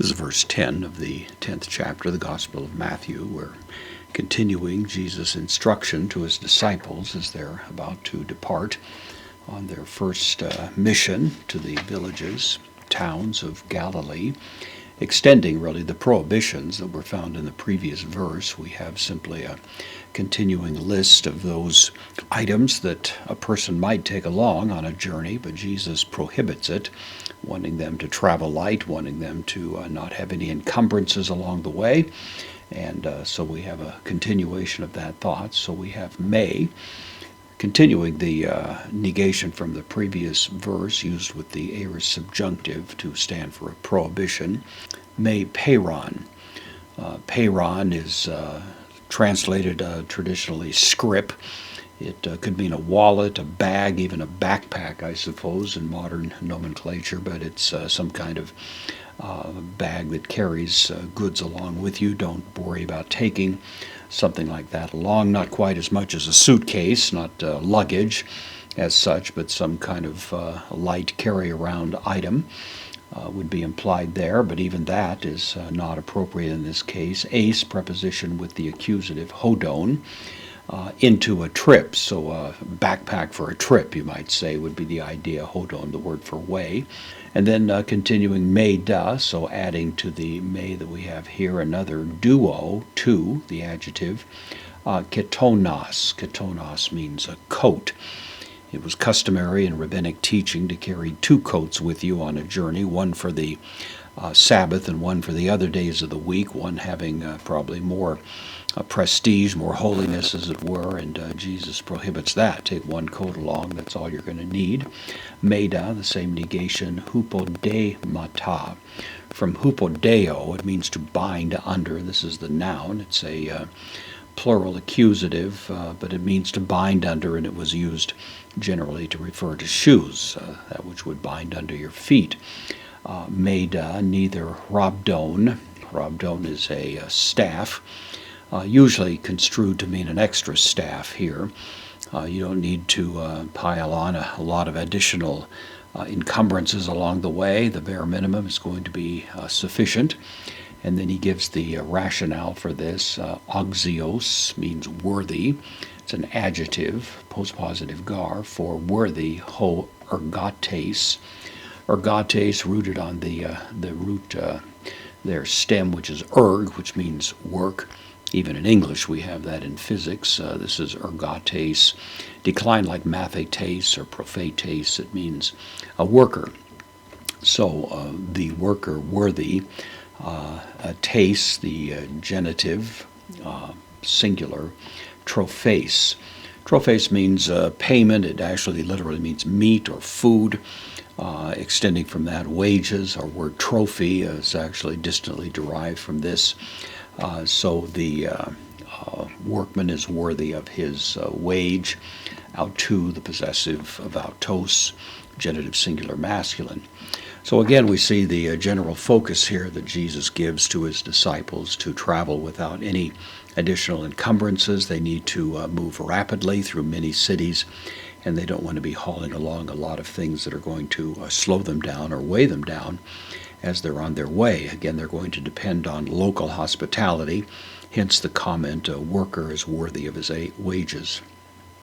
This is verse 10 of the 10th chapter of the Gospel of Matthew. We're continuing Jesus' instruction to his disciples as they're about to depart on their first mission to the villages, towns of Galilee, extending really the prohibitions that were found in the previous verse. We have simply a continuing list of those items that a person might take along on a journey, but Jesus prohibits it, wanting them to travel light, wanting them to not have any encumbrances along the way. And so we have a continuation of that thought. So we have may, continuing the negation from the previous verse, used with the aorist subjunctive to stand for a prohibition. May peiron. Peiron is translated traditionally scrip. It could mean a wallet, a bag, even a backpack, I suppose, in modern nomenclature, but it's some kind of bag that carries goods along with you. Don't worry about taking something like that along, not quite as much as a suitcase, not luggage as such, but some kind of light carry-around item would be implied there, but even that is not appropriate in this case. Ace, preposition with the accusative, hodon, into a trip. So a backpack for a trip, you might say, would be the idea, hodon, the word for way. And then continuing may da, so adding to the may that we have here another duo, to, the adjective, ketonos. Ketonos means a coat. It was customary in rabbinic teaching to carry two coats with you on a journey, one for the Sabbath and one for the other days of the week, one having probably more prestige, more holiness, as it were, and Jesus prohibits that. Take one coat along, that's all you're going to need. Meda, the same negation, hupodemata. From hupodeo, it means to bind under. This is the noun. It's a plural accusative, but it means to bind under, and it was used generally to refer to shoes, that which would bind under your feet. Meda, neither rabdon. Rabdon is a staff, usually construed to mean an extra staff here. You don't need to pile on a lot of additional encumbrances along the way. The bare minimum is going to be sufficient. And then he gives the rationale for this. Auxios means worthy. It's an adjective, postpositive gar, for worthy, ho ergates. Ergates, rooted on the root, their stem, which is erg, which means work. Even in English, we have that in physics. This is ergates, declined like mathetes or prophetes. It means a worker. So the worker, worthy. Tes, the genitive, singular. Trophes. Trophes means payment. It actually literally means meat or food. Extending from that, wages. Our word trophy is actually distantly derived from this. So the workman is worthy of his wage. Autou, the possessive of autos, genitive singular masculine. So again, we see the general focus here that Jesus gives to his disciples to travel without any additional encumbrances. They need to move rapidly through many cities, and they don't want to be hauling along a lot of things that are going to slow them down or weigh them down as they're on their way. Again, they're going to depend on local hospitality, hence the comment, a worker is worthy of his wages.